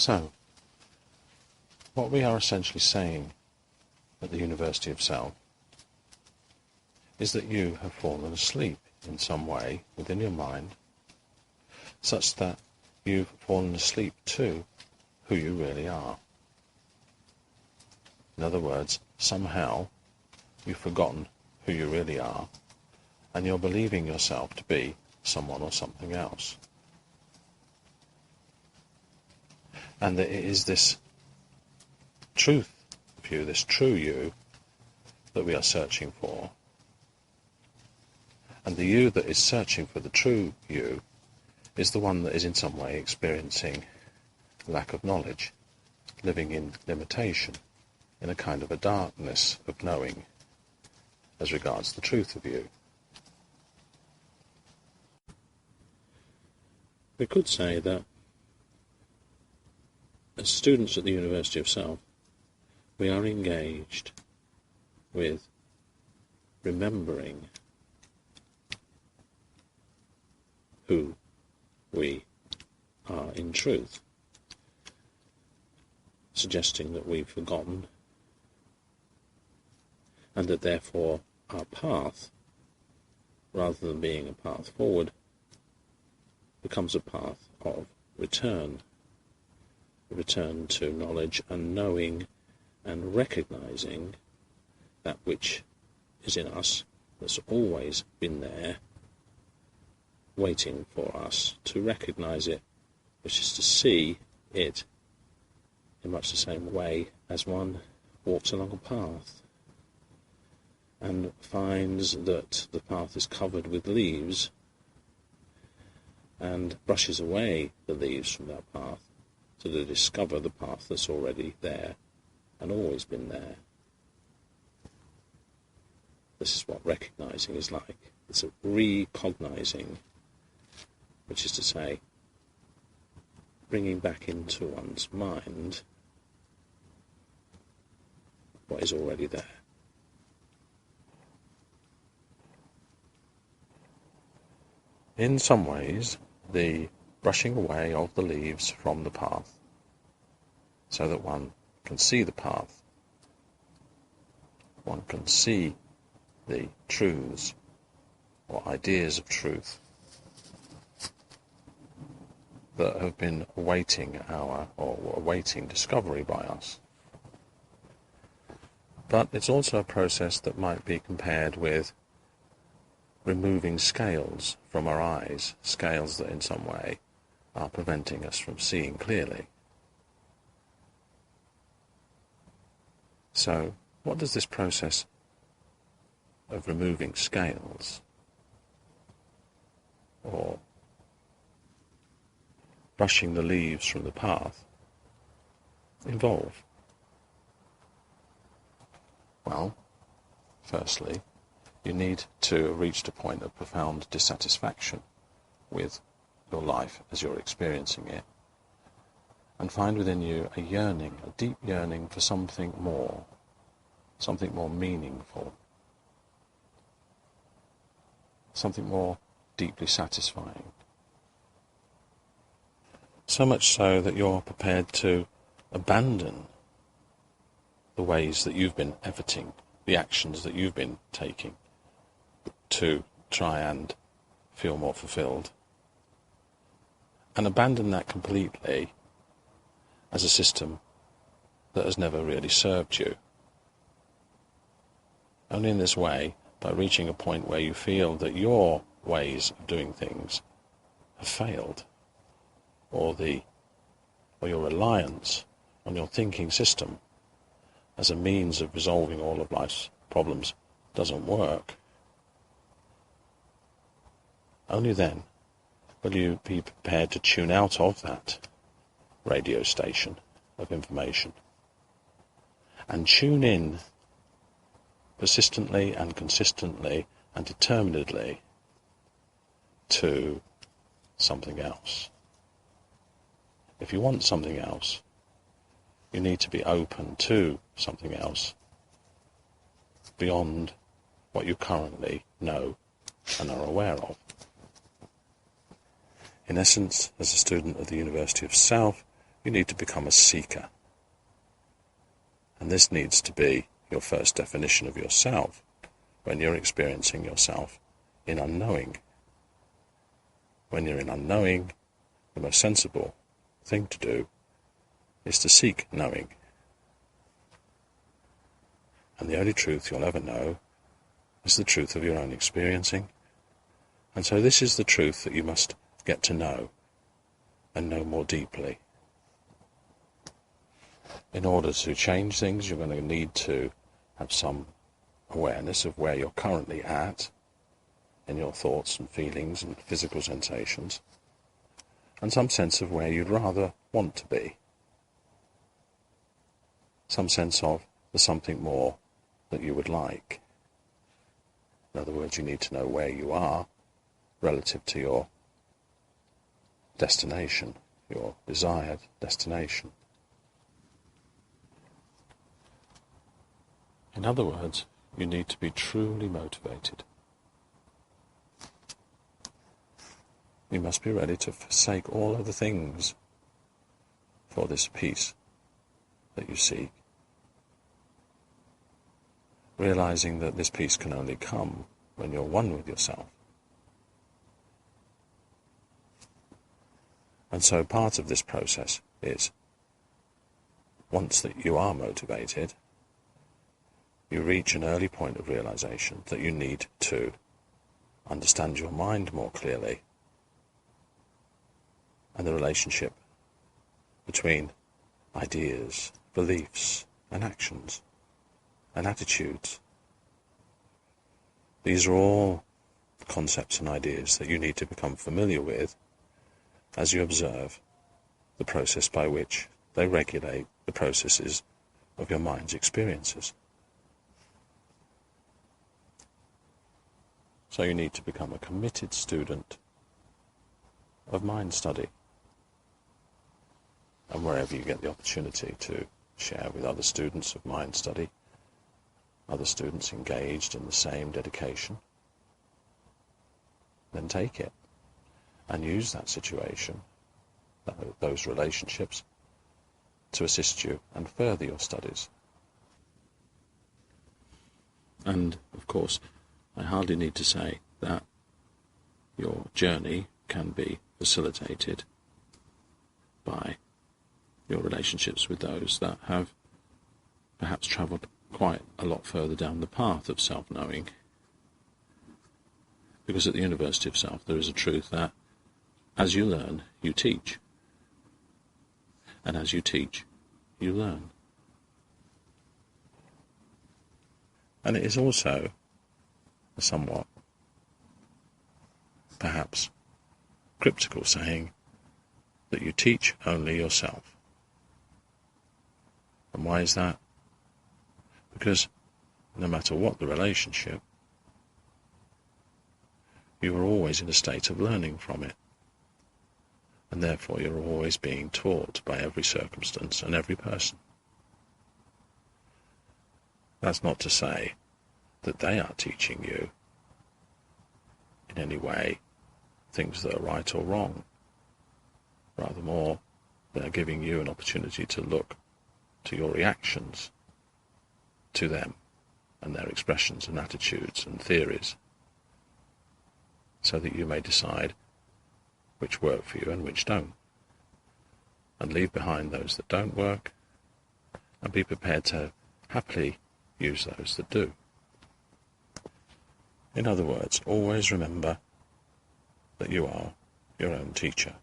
So, what we are essentially saying at the University of Self is that you have fallen asleep in some way within your mind, such that you've fallen asleep to who you really are. In other words, somehow you've forgotten who you really are, and you're believing yourself to be someone or something else. And that it is this truth of you, this true you, that we are searching for. And the you that is searching for the true you is the one that is in some way experiencing lack of knowledge, living in limitation, in a kind of a darkness of knowing as regards the truth of you. We could say that as students at the University of Self, we are engaged with remembering who we are in truth, suggesting that we've forgotten, and that therefore our path, rather than being a path forward, becomes a path of return to knowledge and knowing and recognizing that which is in us, that's always been there, waiting for us to recognize it, which is to see it in much the same way as one walks along a path and finds that the path is covered with leaves and brushes away the leaves from that path to discover the path that's already there and always been there. This is what recognizing is like. It's a recognizing, which is to say, bringing back into one's mind what is already there. In some ways, the brushing away of the leaves from the path, so that one can see the path, one can see the truths or ideas of truth that have been awaiting discovery by us. But it's also a process that might be compared with removing scales from our eyes, scales that in some way are preventing us from seeing clearly. So, what does this process of removing scales or brushing the leaves from the path involve? Well, firstly, you need to have reached a point of profound dissatisfaction with your life as you're experiencing it, and find within you a yearning, a deep yearning for something more meaningful, something more deeply satisfying. So much so that you're prepared to abandon the ways that you've been efforting, the actions that you've been taking to try and feel more fulfilled, and abandon that completely as a system that has never really served you. Only in this way, by reaching a point where you feel that your ways of doing things have failed, or your reliance on your thinking system as a means of resolving all of life's problems doesn't work, only then will you be prepared to tune out of that radio station of information and tune in persistently and consistently and determinedly to something else. If you want something else, you need to be open to something else beyond what you currently know and are aware of. In essence, as a student of the University of Self, you need to become a seeker. And this needs to be your first definition of yourself when you're experiencing yourself in unknowing. When you're in unknowing, the most sensible thing to do is to seek knowing. And the only truth you'll ever know is the truth of your own experiencing. And so this is the truth that you must get to know, and know more deeply. In order to change things, you're going to need to have some awareness of where you're currently at in your thoughts and feelings and physical sensations, and some sense of where you'd rather want to be. Some sense of the something more that you would like. In other words, you need to know where you are relative to your destination, your desired destination. In other words, you need to be truly motivated. You must be ready to forsake all other things for this peace that you seek, realizing that this peace can only come when you're one with yourself. And so part of this process is, once that you are motivated, you reach an early point of realization that you need to understand your mind more clearly, and the relationship between ideas, beliefs, and actions, and attitudes. These are all concepts and ideas that you need to become familiar with as you observe the process by which they regulate the processes of your mind's experiences. So you need to become a committed student of mind study. And wherever you get the opportunity to share with other students of mind study, other students engaged in the same dedication, then take it and use that situation, those relationships, to assist you and further your studies. And, of course, I hardly need to say that your journey can be facilitated by your relationships with those that have perhaps travelled quite a lot further down the path of self-knowing. Because at the University of Self there is a truth that as you learn, you teach. And as you teach, you learn. And it is also a somewhat, perhaps, cryptical saying that you teach only yourself. And why is that? Because no matter what the relationship, you are always in a state of learning from it. And therefore you're always being taught by every circumstance and every person. That's not to say that they are teaching you in any way things that are right or wrong. Rather more, they're giving you an opportunity to look to your reactions to them and their expressions and attitudes and theories, so that you may decide which work for you and which don't, and leave behind those that don't work, and be prepared to happily use those that do. In other words, always remember that you are your own teacher.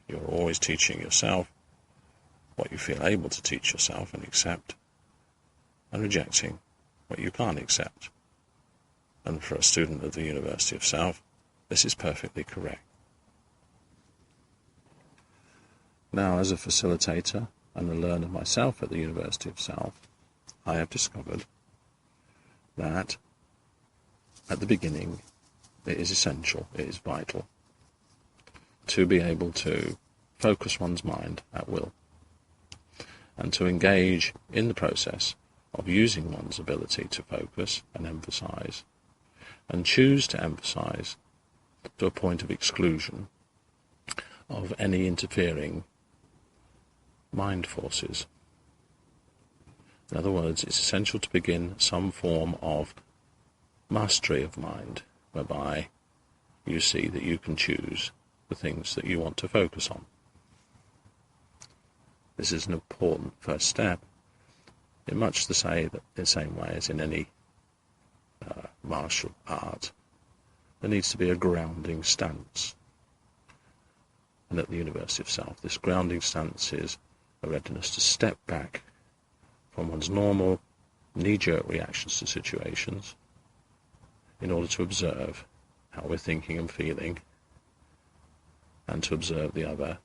You're always teaching yourself what you feel able to teach yourself and accept, and rejecting what you can't accept. And for a student of the University of Self, this is perfectly correct. Now, as a facilitator and a learner myself at the University of Self, I have discovered that at the beginning it is essential, it is vital, to be able to focus one's mind at will, and to engage in the process of using one's ability to focus and emphasize, and choose to emphasize to a point of exclusion of any interfering mind forces. In other words, it's essential to begin some form of mastery of mind, whereby you see that you can choose the things that you want to focus on. This is an important first step, in much the same way as in any martial art. There needs to be a grounding stance. And at the University of Self, this grounding stance is a readiness to step back from one's normal knee-jerk reactions to situations in order to observe how we're thinking and feeling, and to observe the other,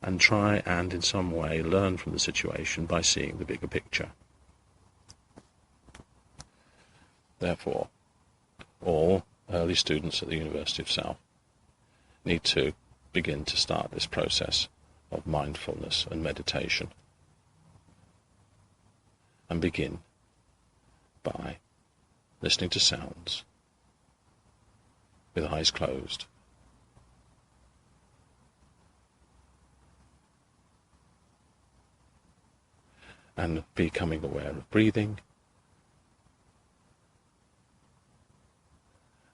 and try and in some way learn from the situation by seeing the bigger picture. Therefore, all early students at the University of Self need to begin to start this process of mindfulness and meditation, and begin by listening to sounds with eyes closed, and becoming aware of breathing,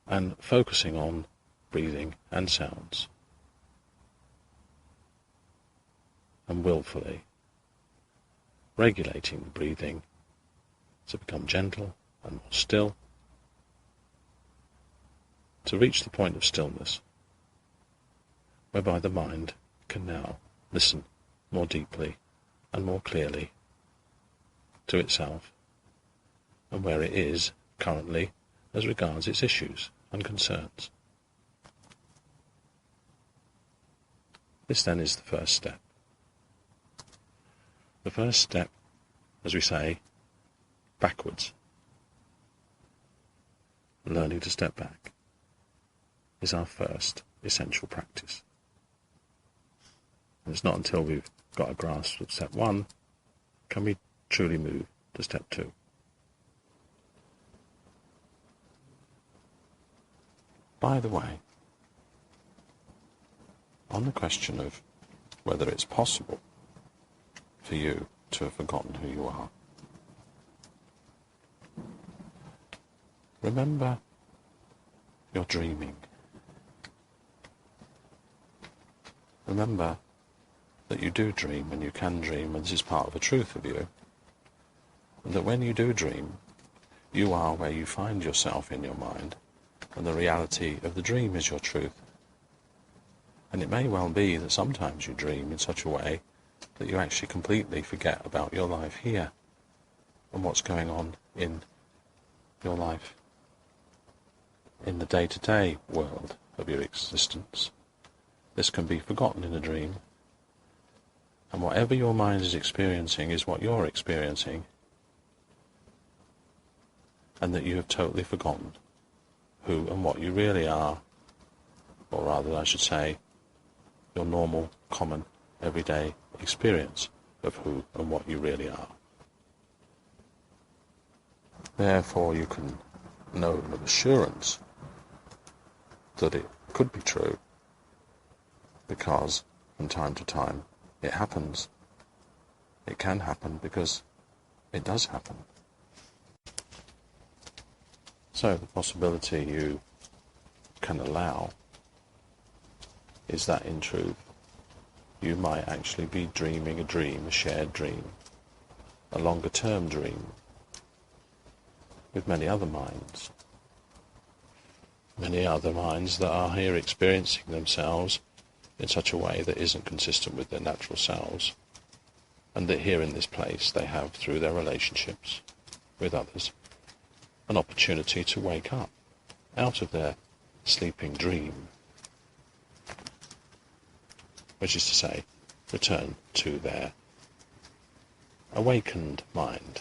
and focusing on breathing and sounds, and willfully regulating the breathing to become gentle and more still, to reach the point of stillness whereby the mind can now listen more deeply and more clearly to itself and where it is currently as regards its issues and concerns. This then is the first step. The first step, as we say, backwards, learning to step back, is our first essential practice. And it's not until we've got a grasp of step one can we truly move to step two. By the way, on the question of whether it's possible for you to have forgotten who you are, remember you're dreaming. Remember that you do dream and you can dream, and this is part of a truth of you, and that when you do dream, you are where you find yourself in your mind, and the reality of the dream is your truth. And it may well be that sometimes you dream in such a way that you actually completely forget about your life here and what's going on in your life in the day-to-day world of your existence. This can be forgotten in a dream, and whatever your mind is experiencing is what you're experiencing, and that you have totally forgotten who and what you really are, or rather I should say your normal, common, everyday experience of who and what you really are. Therefore you can know with assurance that it could be true, because from time to time it happens. It can happen because it does happen. So the possibility you can allow is that in truth you might actually be dreaming a dream, a shared dream, a longer term dream with many other minds that are here experiencing themselves in such a way that isn't consistent with their natural selves, and that here in this place they have, through their relationships with others, an opportunity to wake up out of their sleeping dream, which is to say, return to their awakened mind.